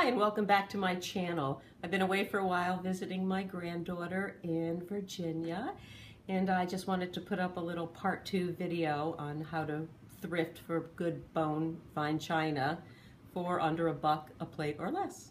Hi, and welcome back to my channel. I've been away for a while visiting my granddaughter in Virginia, and I just wanted to put up a little part 2 video on how to thrift for good bone fine china for under $1 a plate or less.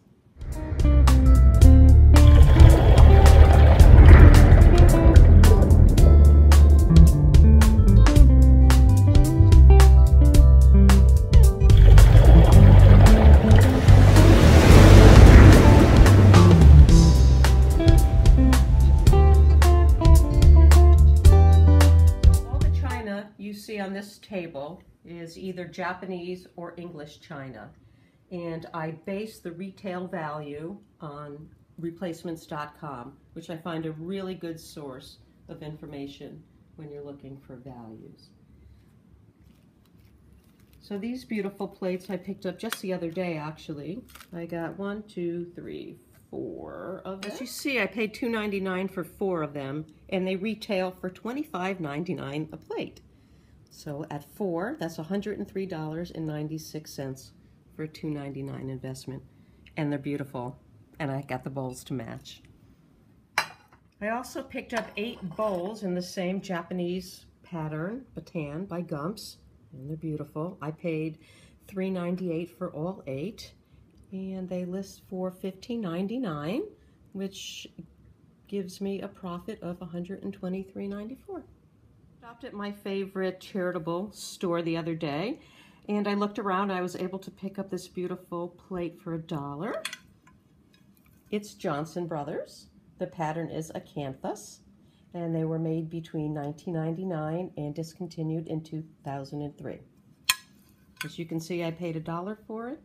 You see on this table is either Japanese or English china, and I base the retail value on replacements.com, which I find a really good source of information when you're looking for values. So these beautiful plates I picked up just the other day, actually. I got 1, 2, 3, 4 of them. As you see, I paid $2.99 for 4 of them, and they retail for $25.99 a plate. So at 4, that's $103.96 for a $2.99 investment. And they're beautiful. And I got the bowls to match. I also picked up 8 bowls in the same Japanese pattern, Bataan by Gumps. And they're beautiful. I paid $3.98 for all 8. And they list for $15.99, which gives me a profit of $123.94. Stopped at my favorite charitable store the other day, and I looked around. I was able to pick up this beautiful plate for $1. It's Johnson Brothers. The pattern is acanthus, and they were made between 1999 and discontinued in 2003. As you can see, I paid $1 for it.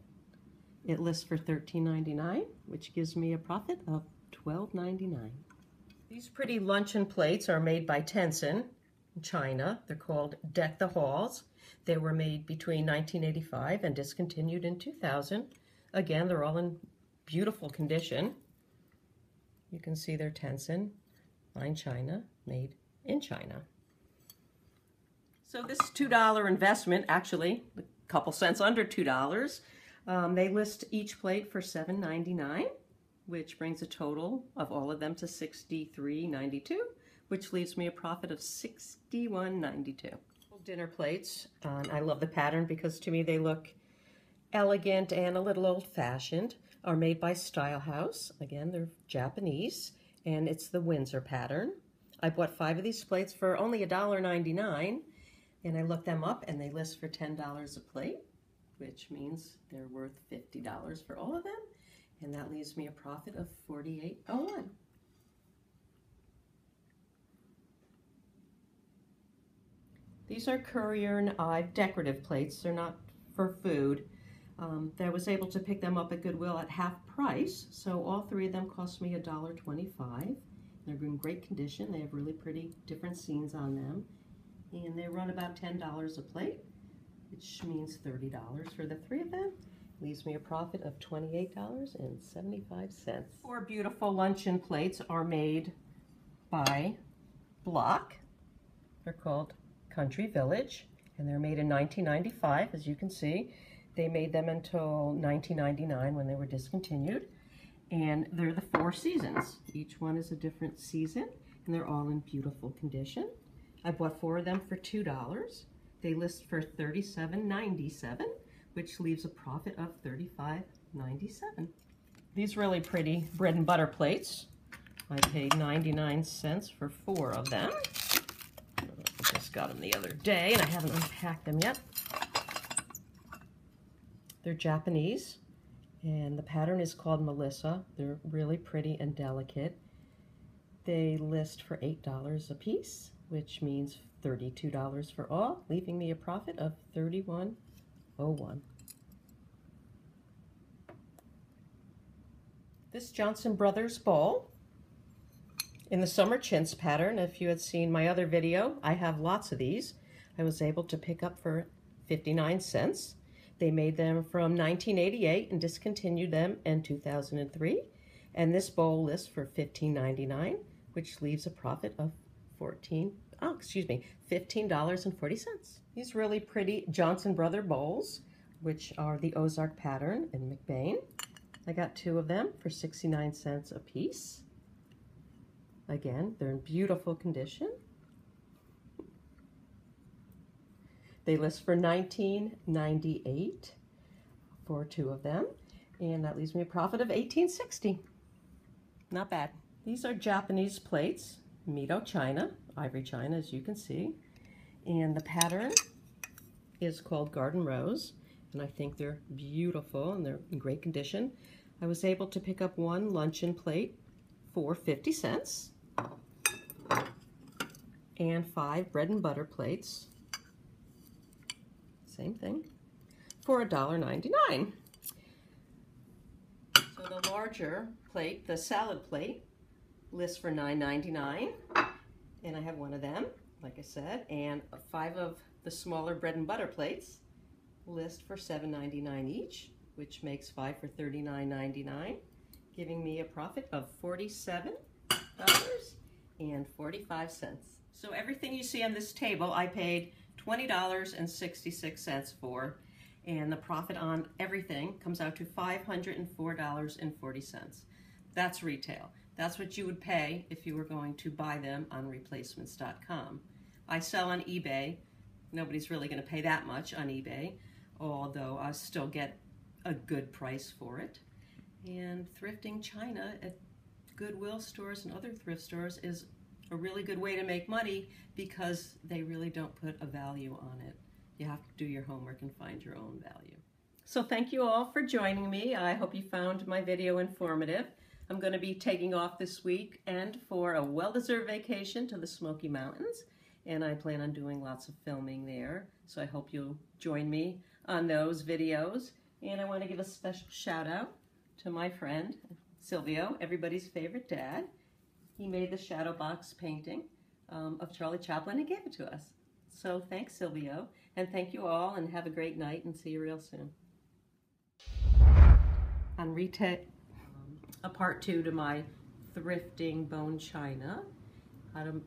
It lists for $13.99, which gives me a profit of $12.99. These pretty luncheon plates are made by Tencent China. They're called Deck the Halls. They were made between 1985 and discontinued in 2000. Again, they're all in beautiful condition. You can see they're Tencent fine china, made in China. So this $2 investment, actually a couple cents under $2, they list each plate for $7.99, which brings a total of all of them to $63.92. which leaves me a profit of $61.92. Dinner plates. I love the pattern because to me they look elegant and a little old-fashioned. Are made by Style House. Again, they're Japanese, and it's the Windsor pattern. I bought 5 of these plates for only $1.99, and I looked them up, and they list for $10 a plate, which means they're worth $50 for all of them, and that leaves me a profit of $48.01. These are Currier and Ives decorative plates. They're not for food. I was able to pick them up at Goodwill at half price, so all 3 of them cost me $1.25. They're in great condition. They have really pretty different scenes on them, and they run about $10 a plate, which means $30 for the 3 of them. Leaves me a profit of $28.75. 4 beautiful luncheon plates are made by Block. They're called Country Village, and they're made in 1995, as you can see. They made them until 1999 when they were discontinued, and they're the 4 seasons. Each one is a different season, and they're all in beautiful condition. I bought 4 of them for $2. They list for $37.97, which leaves a profit of $35.97. These really pretty bread and butter plates. I paid 99 cents for 4 of them. Just got them the other day, and I haven't unpacked them yet. They're Japanese, and the pattern is called Melissa. They're really pretty and delicate. They list for $8 a piece, which means $32 for all, leaving me a profit of $31.01. This Johnson Brothers bowl in the summer chintz pattern. If you had seen my other video, I have lots of these. I was able to pick up for 59 cents. They made them from 1988 and discontinued them in 2003. And this bowl lists for $15.99, which leaves a profit of $15.40. These really pretty Johnson Brother bowls, which are the Ozark pattern in McBain. I got 2 of them for 69 cents a piece. Again, they're in beautiful condition. They list for $19.98 for 2 of them, and that leaves me a profit of $18.60. Not bad. These are Japanese plates, Mito china, ivory china, as you can see, and the pattern is called Garden Rose, and I think they're beautiful and they're in great condition. I was able to pick up 1 luncheon plate for 50 cents and 5 bread and butter plates, same thing, for $1.99. So the larger plate, the salad plate, lists for $9.99, and I have 1 of them, like I said, and 5 of the smaller bread and butter plates list for $7.99 each, which makes 5 for $39.99, giving me a profit of $47.45. So everything you see on this table I paid $20.66 for, and the profit on everything comes out to $504.40. That's retail. That's what you would pay if you were going to buy them on replacements.com. I sell on eBay. Nobody's really going to pay that much on eBay, although I still get a good price for it. And thrifting china at Goodwill stores and other thrift stores is a really good way to make money because they really don't put a value on it. You have to do your homework and find your own value. So thank you all for joining me. I hope you found my video informative. I'm going to be taking off this week and for a well-deserved vacation to the Smoky Mountains, and I plan on doing lots of filming there. So I hope you'll join me on those videos. And I want to give a special shout out to my friend Silvio, everybody's favorite dad. He made the shadow box painting of Charlie Chaplin and gave it to us. So thanks, Silvio, and thank you all, and have a great night, and see you real soon. On retail, a part 2 to my thrifting bone china, how to